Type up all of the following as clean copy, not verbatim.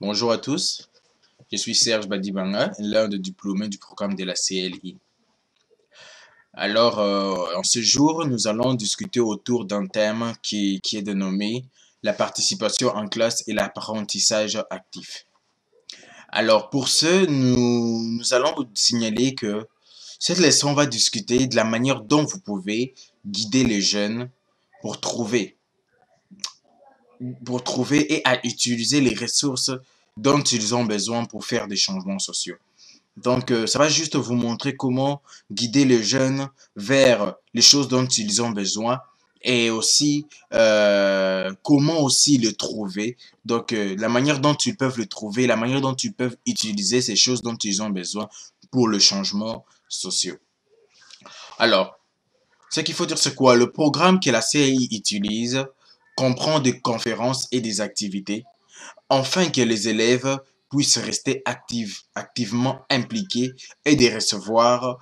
Bonjour à tous, je suis Serge Badibanga, l'un des diplômés du programme de la CLI. Alors, en ce jour, nous allons discuter autour d'un thème qui est dénommé la participation en classe et l'apprentissage actif. Alors, pour ce, nous allons vous signaler que cette leçon va discuter de la manière dont vous pouvez guider les jeunes pour trouver, pour trouver et à utiliser les ressources dont ils ont besoin pour faire des changements sociaux. Donc, ça va juste vous montrer comment guider les jeunes vers les choses dont ils ont besoin et aussi comment aussi le trouver. Donc, la manière dont ils peuvent le trouver, la manière dont ils peuvent utiliser ces choses dont ils ont besoin pour le changement social. Alors, ce qu'il faut dire, c'est quoi? Le programme que la CI utilise comprend des conférences et des activités afin que les élèves puissent rester activement impliqués et de recevoir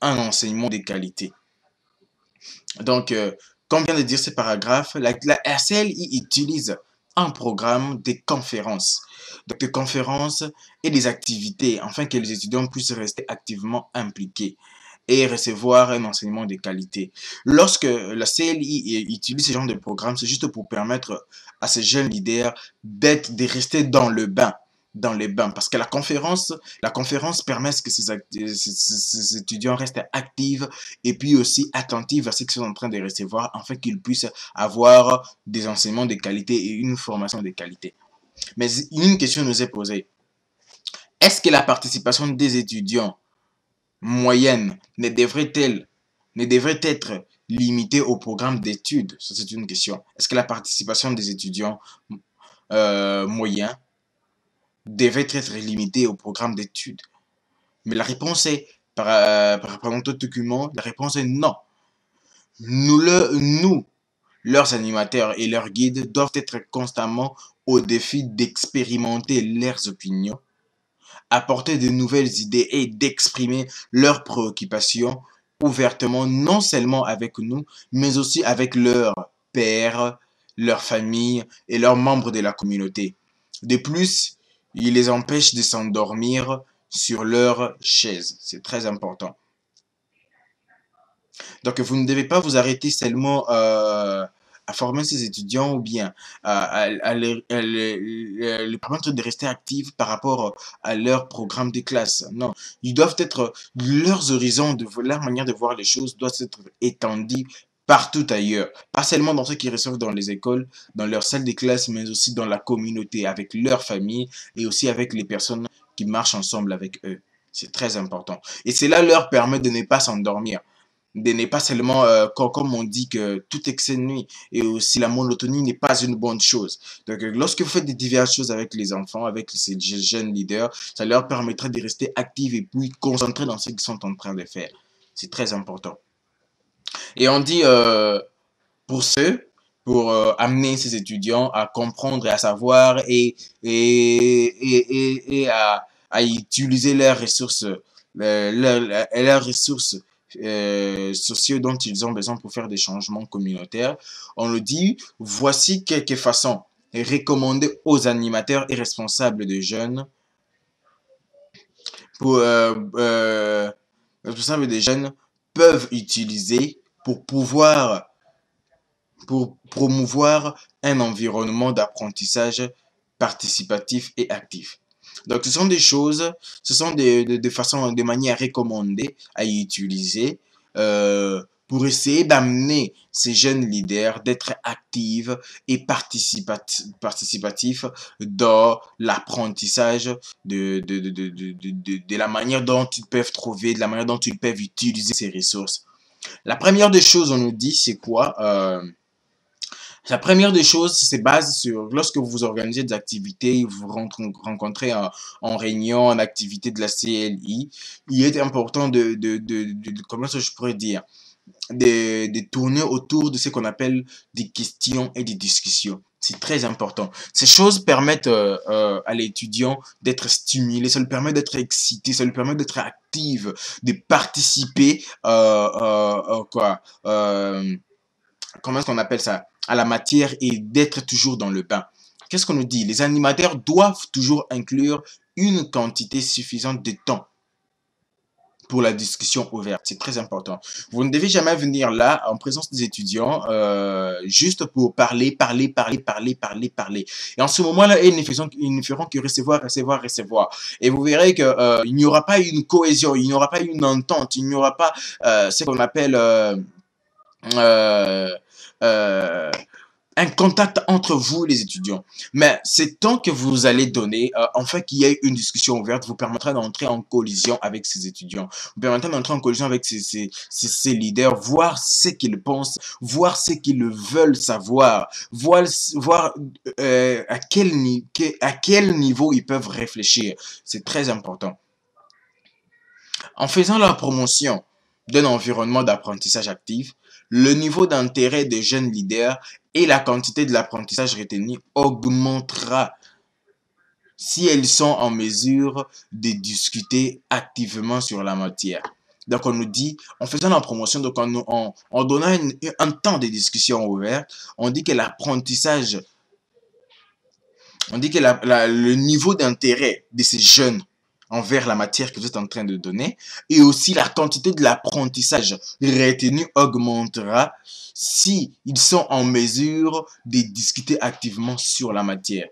un enseignement de qualité. Donc, comme vient de dire ce paragraphe, la RCLI utilise un programme de conférences. Donc, des conférences et des activités afin que les étudiants puissent rester activement impliqués et recevoir un enseignement de qualité. Lorsque la CLI utilise ce genre de programme, c'est juste pour permettre à ces jeunes leaders de rester dans les bains, parce que la conférence permet que ces étudiants restent actifs et puis aussi attentifs à ce qu'ils sont en train de recevoir, afin qu'ils puissent avoir des enseignements de qualité et une formation de qualité. Mais une question nous est posée. Est-ce que la participation des étudiants moyenne ne devrait être limitée au programme d'études? Ça, c'est une question. Est-ce que la participation des étudiants moyens devait être limitée au programme d'études? Mais la réponse est, par rapport à notre document, la réponse est non. Nous, leurs animateurs et leurs guides doivent être constamment au défi d'expérimenter leurs opinions, apporter de nouvelles idées et d'exprimer leurs préoccupations ouvertement, non seulement avec nous, mais aussi avec leurs pairs, leurs familles et leurs membres de la communauté. De plus, il les empêche de s'endormir sur leur chaise. C'est très important. Donc, vous ne devez pas vous arrêter seulement à former ces étudiants ou bien les permettre de rester actifs par rapport à leur programme de classe. Non, ils doivent être, leurs horizons, leur manière de voir les choses doivent être étendus partout ailleurs. Pas seulement dans ceux qui reçoivent dans les écoles, dans leur salle de classe, mais aussi dans la communauté, avec leur famille et aussi avec les personnes qui marchent ensemble avec eux. C'est très important. Et cela leur permet de ne pas s'endormir, de ne pas seulement, comme on dit que tout excès de nuit et aussi la monotonie n'est pas une bonne chose. Donc, lorsque vous faites des diverses choses avec les enfants, avec ces jeunes leaders, ça leur permettra de rester actifs et puis concentrés dans ce qu'ils sont en train de faire. C'est très important. Et on dit, pour ceux, pour amener ces étudiants à comprendre et à savoir et à utiliser leurs ressources, leurs ressources sociaux dont ils ont besoin pour faire des changements communautaires. On le dit, voici quelques façons recommandées aux animateurs et responsables de jeunes pour responsables des jeunes peuvent utiliser pour promouvoir un environnement d'apprentissage participatif et actif. Donc, ce sont des choses, ce sont des façons, des manières recommandées à utiliser pour essayer d'amener ces jeunes leaders d'être actifs et participatifs dans l'apprentissage de la manière dont ils peuvent trouver, de la manière dont ils peuvent utiliser ces ressources. La première des choses, on nous dit, c'est quoi? La première des choses, c'est base sur lorsque vous organisez des activités, vous rencontrez en réunion, en activité de la CLI, il est important comment ça je pourrais dire, de tourner autour de ce qu'on appelle des questions et des discussions. C'est très important. Ces choses permettent à l'étudiant d'être stimulé, ça lui permet d'être excité, ça lui permet d'être actif, de participer, comment est-ce qu'on appelle ça, à la matière et d'être toujours dans le bain. qu'est-ce qu'on nous dit? Les animateurs doivent toujours inclure une quantité suffisante de temps pour la discussion ouverte. C'est très important. Vous ne devez jamais venir là, en présence des étudiants, juste pour parler. Et en ce moment-là, ils ne feront que recevoir. Et vous verrez que il n'y aura pas une cohésion, il n'y aura pas une entente, il n'y aura pas ce qu'on appelle euh, euh, un contact entre vous et les étudiants. Mais c'est temps que vous allez donner, enfin qu'il y ait une discussion ouverte, vous permettra d'entrer en collision avec ces étudiants, vous permettra d'entrer en collision avec ces leaders, voir ce qu'ils pensent, voir ce qu'ils veulent savoir, voir à quel niveau ils peuvent réfléchir. C'est très important. En faisant la promotion d'un environnement d'apprentissage actif, le niveau d'intérêt des jeunes leaders et la quantité de l'apprentissage retenu augmentera si elles sont en mesure de discuter activement sur la matière. Donc, on nous dit, en faisant la promotion, donc en donnant un temps de discussion ouvert, on dit que l'apprentissage, on dit que le niveau d'intérêt de ces jeunes envers la matière que vous êtes en train de donner et aussi la quantité de l'apprentissage retenu augmentera si ils sont en mesure de discuter activement sur la matière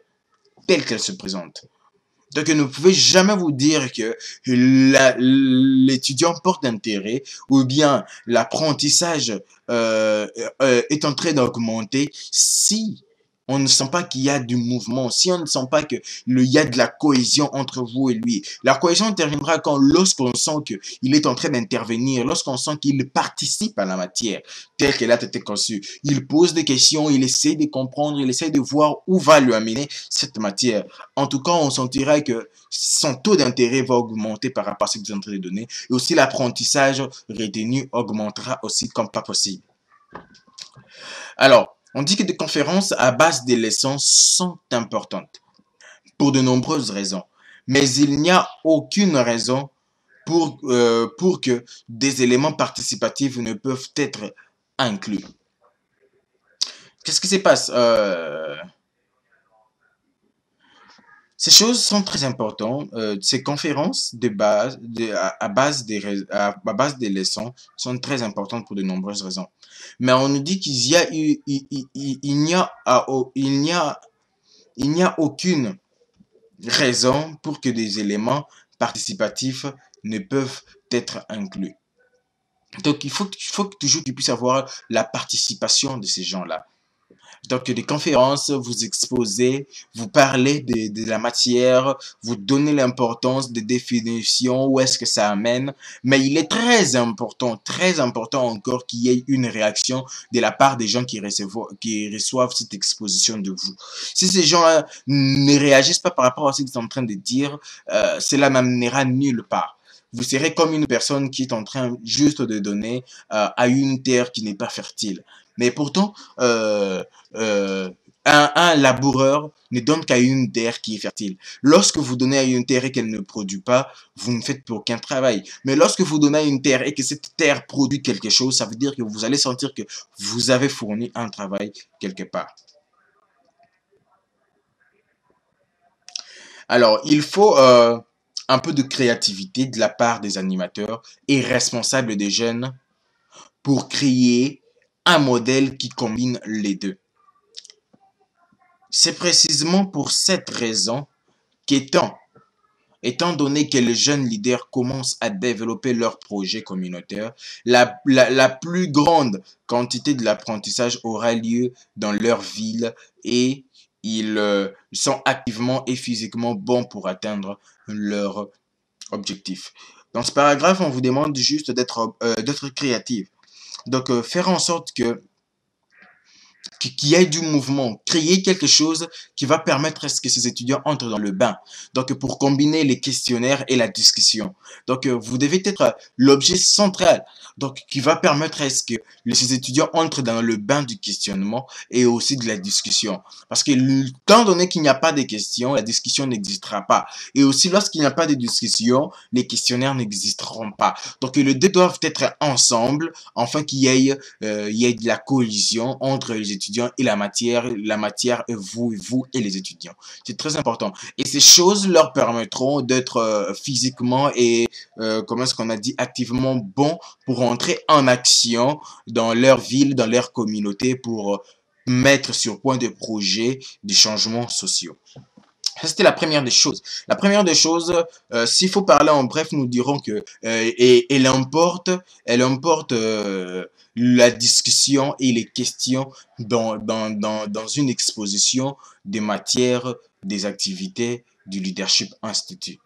telle qu'elle se présente. Donc, ne pouvez jamais vous dire que l'étudiant porte intérêt ou bien l'apprentissage est en train d'augmenter si on ne sent pas qu'il y a du mouvement, si on ne sent pas qu'il y a de la cohésion entre vous et lui. La cohésion interviendra lorsqu'on sent qu'il est en train d'intervenir, lorsqu'on sent qu'il participe à la matière telle qu'elle a été conçue. Il pose des questions, il essaie de comprendre, il essaie de voir où va lui amener cette matière. En tout cas, on sentira que son taux d'intérêt va augmenter par rapport à ce que vous êtes en train de donner. Et aussi l'apprentissage retenu augmentera aussi comme pas possible. Alors, on dit que des conférences à base des leçons sont importantes pour de nombreuses raisons. Mais il n'y a aucune raison pour que des éléments participatifs ne peuvent être inclus. Qu'est-ce qui se passe? Ces choses sont très importantes. Ces conférences de base, à base des leçons sont très importantes pour de nombreuses raisons. Mais on nous dit qu'il y a, il n'y a, il n'y a aucune raison pour que des éléments participatifs ne peuvent être inclus. Donc, il faut toujours qu'il puisse avoir la participation de ces gens-là. Donc, des conférences, vous exposez, vous parlez de la matière, vous donnez l'importance des définitions, où est-ce que ça amène. Mais il est très important encore qu'il y ait une réaction de la part des gens qui reçoivent cette exposition de vous. Si ces gens-là ne réagissent pas par rapport à ce qu'ils sont en train de dire, cela n'amènera nulle part. Vous serez comme une personne qui est en train juste de donner à une terre qui n'est pas fertile. Mais pourtant, un laboureur ne donne qu'à une terre qui est fertile. Lorsque vous donnez à une terre et qu'elle ne produit pas, vous ne faites plus aucun travail. Mais lorsque vous donnez à une terre et que cette terre produit quelque chose, ça veut dire que vous allez sentir que vous avez fourni un travail quelque part. Alors, il faut un peu de créativité de la part des animateurs et responsables des jeunes pour créer un modèle qui combine les deux. C'est précisément pour cette raison étant donné que les jeunes leaders commencent à développer leurs projets communautaires, la plus grande quantité de l'apprentissage aura lieu dans leur ville et ils sont activement et physiquement bons pour atteindre leur objectif. Dans ce paragraphe, on vous demande juste d'être créatif. Donc, faire en sorte qu'il y ait du mouvement, créer quelque chose qui va permettre à ce que ces étudiants entrent dans le bain. Donc, pour combiner les questionnaires et la discussion. Donc, vous devez être l'objet central. Donc, qui va permettre à ce que ces étudiants entrent dans le bain du questionnement et aussi de la discussion. Parce que, étant donné qu'il n'y a pas de questions, la discussion n'existera pas. Et aussi, lorsqu'il n'y a pas de discussion, les questionnaires n'existeront pas. Donc, les deux doivent être ensemble, afin qu'il y ait de la collision entre les étudiants étudiants et la matière est vous et les étudiants. C'est très important. Et ces choses leur permettront d'être physiquement et, comment est-ce qu'on a dit, activement bons pour entrer en action dans leur ville, dans leur communauté, pour mettre sur point des projets de changements sociaux. Ça, c'était la première des choses. La première des choses, s'il faut parler en bref, nous dirons que elle emporte la discussion et les questions dans une exposition des matières, des activités du Leadership Institute.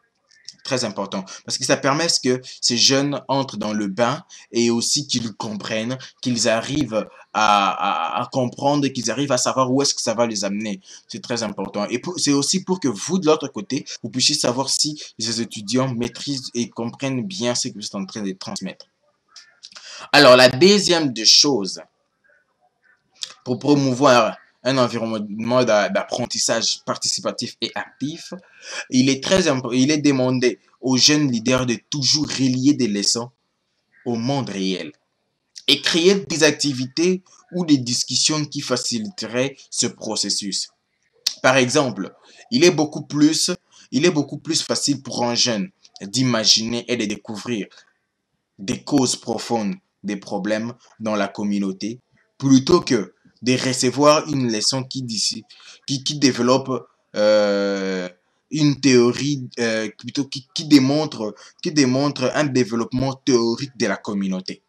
Très important, parce que ça permet que ces jeunes entrent dans le bain et aussi qu'ils comprennent, qu'ils arrivent à comprendre, qu'ils arrivent à savoir où est-ce que ça va les amener. C'est très important. Et c'est aussi pour que vous, de l'autre côté, vous puissiez savoir si les étudiants maîtrisent et comprennent bien ce que vous êtes en train de transmettre. Alors, la deuxième des choses, pour promouvoir un environnement d'apprentissage participatif et actif, il est demandé aux jeunes leaders de toujours relier des leçons au monde réel et créer des activités ou des discussions qui faciliteraient ce processus. Par exemple, il est beaucoup plus facile pour un jeune d'imaginer et de découvrir des causes profondes des problèmes dans la communauté plutôt que de recevoir une leçon qui développe une théorie plutôt qui démontre un développement théorique de la communauté.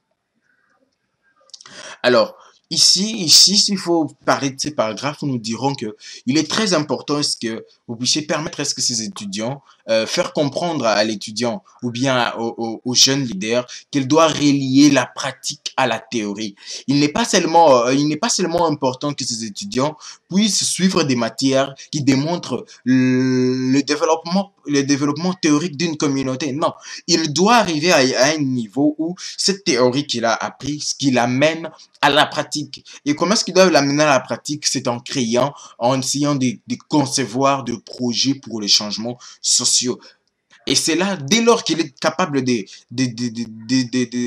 Alors, ici, s'il faut parler de ces paragraphes, nous dirons que il est très important que vous puissiez permettre à ce que ces étudiants, faire comprendre à l'étudiant ou bien aux jeunes leaders qu'il doit relier la pratique à la théorie. Il n'est pas seulement important que ces étudiants puissent suivre des matières qui démontrent le développement théorique d'une communauté. Non, il doit arriver à un niveau où cette théorie qu'il a appris, ce qu'il amène à la pratique. Et comment est-ce qu'ils doivent l'amener à la pratique? C'est en créant, en essayant de concevoir des projets pour les changements sociaux. Et c'est là, dès lors qu'il est capable de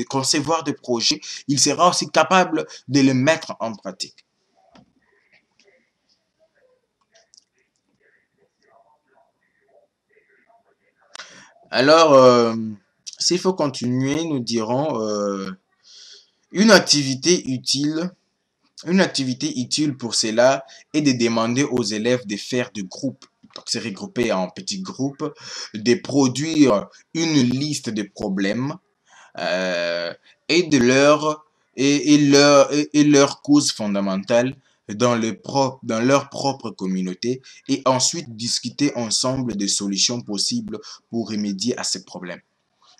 concevoir des projets, il sera aussi capable de les mettre en pratique. Alors, s'il faut continuer, nous dirons une activité utile pour cela est de demander aux élèves de faire des groupes, donc se regrouper en petits groupes, de produire une liste de problèmes et de leurs causes fondamentales dans leur propre communauté et ensuite discuter ensemble des solutions possibles pour remédier à ces problèmes.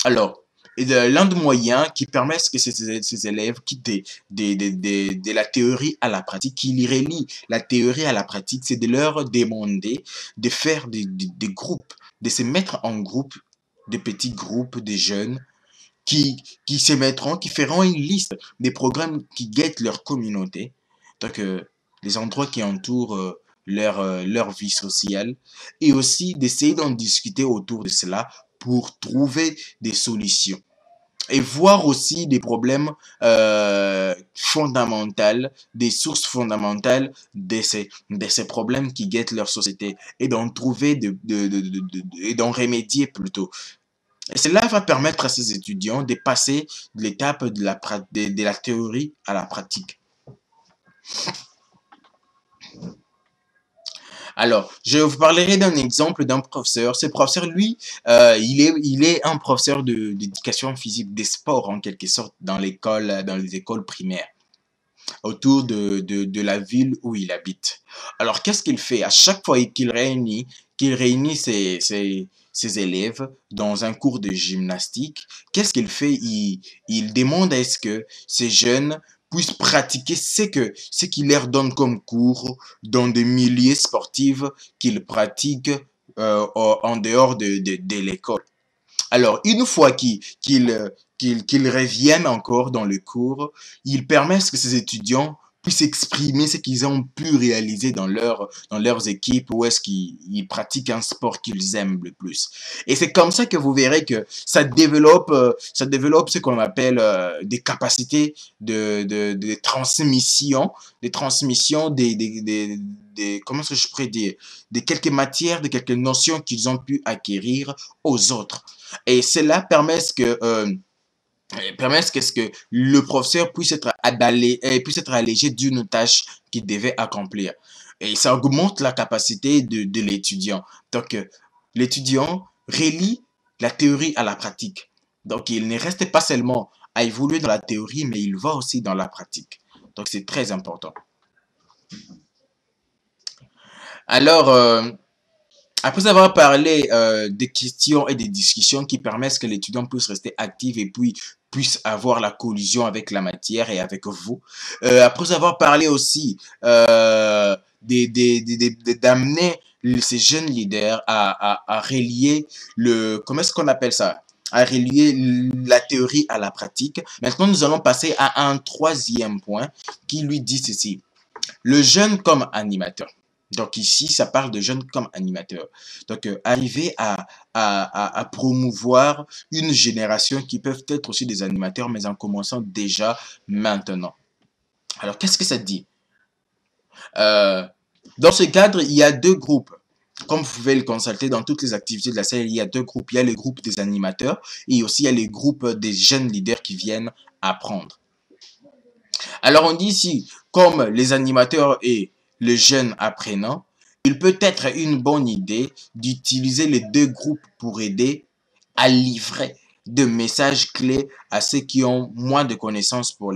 Alors, l'un des moyens qui permet que ces élèves quittent de la théorie à la pratique, qu'ils relient la théorie à la pratique, c'est de leur demander de faire des groupes, de se mettre en groupe, des petits groupes de jeunes qui feront une liste des programmes qui guettent leur communauté, donc les endroits qui entourent leur vie sociale, et aussi d'essayer d'en discuter autour de cela pour trouver des solutions. Et voir aussi des problèmes fondamentaux, des sources fondamentales de ces problèmes qui guettent leur société et d'en trouver, et d'en remédier plutôt. Et cela va permettre à ces étudiants de passer de l'étape de la théorie à la pratique. Alors, je vous parlerai d'un exemple d'un professeur. Ce professeur, lui, il est un professeur d'éducation physique, des sports en quelque sorte, dans les écoles primaires, autour de la ville où il habite. Alors, qu'est-ce qu'il fait? À chaque fois qu'il réunit ses élèves dans un cours de gymnastique, qu'est-ce qu'il fait? Il demande à ce que ces jeunes puissent pratiquer ce qu'il leur donne comme cours dans des milieux sportifs qu'ils pratiquent en dehors de l'école. Alors, une fois qu'ils reviennent encore dans le cours, il permet que ces étudiants puissent exprimer ce qu'ils ont pu réaliser dans leurs équipes ou est-ce qu'ils pratiquent un sport qu'ils aiment le plus. Et c'est comme ça que vous verrez que ça développe ce qu'on appelle des capacités de transmission, comment est-ce que je pourrais dire, de quelques matières, de quelques notions qu'ils ont pu acquérir aux autres. Et cela permet que le professeur puisse être allégé d'une tâche qu'il devait accomplir. Et ça augmente la capacité de l'étudiant. Donc, l'étudiant relie la théorie à la pratique. Donc, il ne reste pas seulement à évoluer dans la théorie, mais il va aussi dans la pratique. Donc, c'est très important. Alors, après avoir parlé des questions et des discussions qui permettent que l'étudiant puisse rester actif et puis puisse avoir la collision avec la matière et avec vous, après avoir parlé aussi d'amener ces jeunes leaders à relier comment est-ce qu'on appelle ça? À relier la théorie à la pratique. Maintenant, nous allons passer à un troisième point qui lui dit ceci. Le jeune comme animateur. Donc ici, ça parle de jeunes comme animateurs. Donc, arriver à promouvoir une génération qui peuvent être aussi des animateurs, mais en commençant déjà maintenant. Alors, qu'est-ce que ça dit? Dans ce cadre, il y a deux groupes. Comme vous pouvez le constater dans toutes les activités de la série, il y a deux groupes. Il y a le groupe des animateurs et aussi il y a le groupe des jeunes leaders qui viennent apprendre. Alors on dit ici, comme les animateurs et le jeune apprenant, il peut être une bonne idée d'utiliser les deux groupes pour aider à livrer de messages clés à ceux qui ont moins de connaissances pour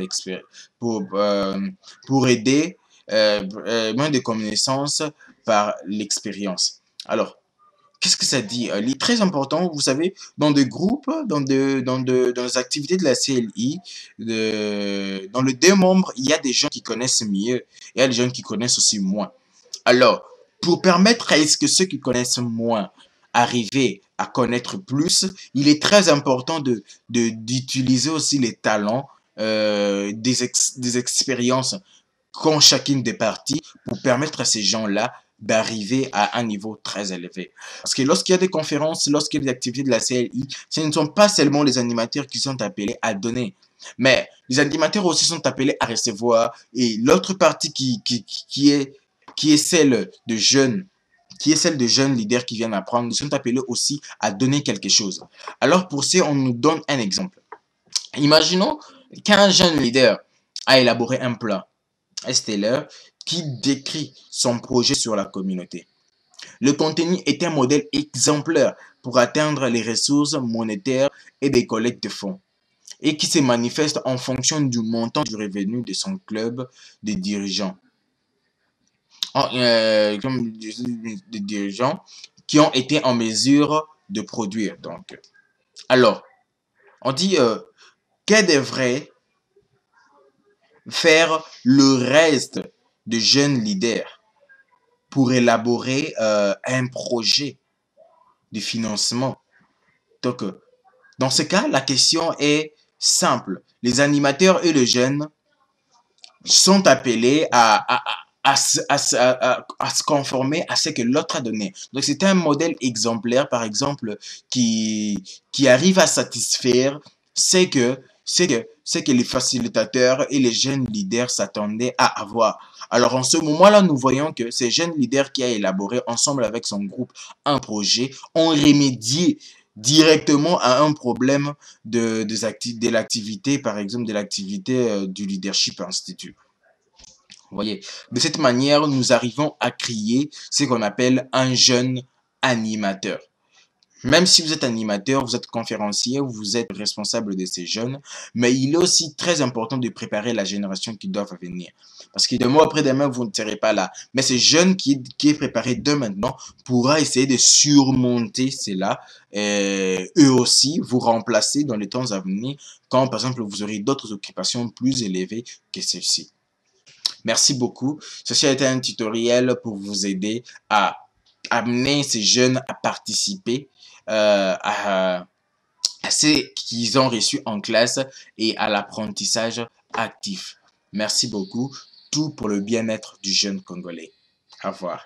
aider moins de connaissances par l'expérience. Alors, qu'est-ce que ça dit? Il est très important, vous savez, dans des groupes, dans les activités de la CLI, dans les deux membres, il y a des gens qui connaissent mieux et il y a des gens qui connaissent aussi moins. Alors, pour permettre à ce que ceux qui connaissent moins arrivent à connaître plus, il est très important d'utiliser aussi les talents, des expériences qu'ont chacune des parties pour permettre à ces gens-là d'arriver à un niveau très élevé. Parce que lorsqu'il y a des conférences, lorsqu'il y a des activités de la CLI, ce ne sont pas seulement les animateurs qui sont appelés à donner, mais les animateurs aussi sont appelés à recevoir. Et l'autre partie qui est celle de jeunes, leaders qui viennent apprendre, ils sont appelés aussi à donner quelque chose. Alors pour ça, on nous donne un exemple. Imaginons qu'un jeune leader a élaboré un plan stellaire qui décrit son projet sur la communauté. Le contenu est un modèle exemplaire pour atteindre les ressources monétaires et des collectes de fonds et qui se manifeste en fonction du montant du revenu de son club de dirigeants. Des dirigeants qui ont été en mesure de produire. Donc, alors, on dit qu'elle devrait faire le reste de jeunes leaders pour élaborer un projet de financement. Donc, dans ce cas, la question est simple. Les animateurs et les jeunes sont appelés à se conformer à ce que l'autre a donné. Donc, c'est un modèle exemplaire, par exemple, qui arrive à satisfaire ce que les facilitateurs et les jeunes leaders s'attendaient à avoir. Alors, en ce moment-là, nous voyons que ces jeunes leaders qui a élaboré ensemble avec son groupe un projet ont remédié directement à un problème de l'activité, par exemple, de l'activité du Leadership Institute. Vous voyez, de cette manière, nous arrivons à créer ce qu'on appelle un jeune animateur. Même si vous êtes animateur, vous êtes conférencier, vous êtes responsable de ces jeunes, mais il est aussi très important de préparer la génération qui doit venir. Parce que demain après-demain, vous ne serez pas là. Mais ce jeune qui est préparé de maintenant pourra essayer de surmonter cela, et eux aussi vous remplacer dans les temps à venir, quand par exemple vous aurez d'autres occupations plus élevées que celle-ci. Merci beaucoup. Ceci a été un tutoriel pour vous aider à amener ces jeunes à participer à ce qu'ils ont reçu en classe et à l'apprentissage actif. Merci beaucoup. tout pour le bien-être du jeune Congolais. Au revoir.